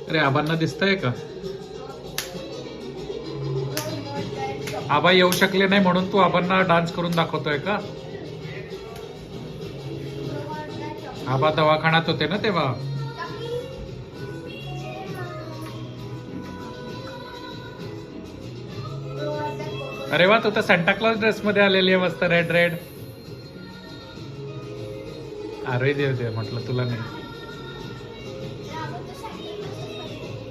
अरे आबांना दिसतंय का? आबा येऊ शकले नाही म्हणून तू आबांना डान्स करून दाखवतोय का? आबा दवाखान्यात होते ना तेव्हा. अरे वा, तू तर सांता क्लॉज ड्रेस मध्ये आलेली आहे मस्त रेड रेड. अरे देव देव, म्हटलं तुला नाही.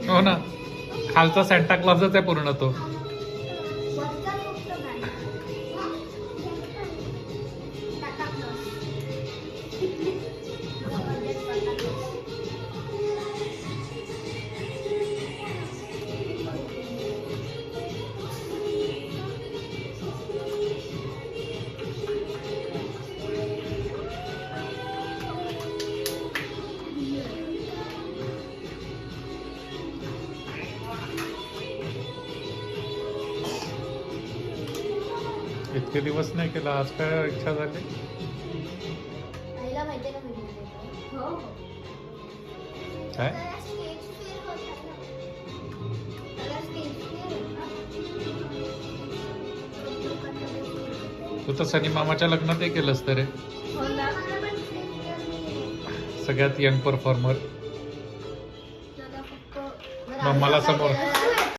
हो ना, खालचा सांता क्लॉजच आहे पूर्ण तो. इतके दिवस नाही केला, आज काय इच्छा झाली? काय तू तर सनी मामाच्या लग्नातही केलंस तर रे. सगळ्यात यंग परफॉर्मर. मम्माला समोर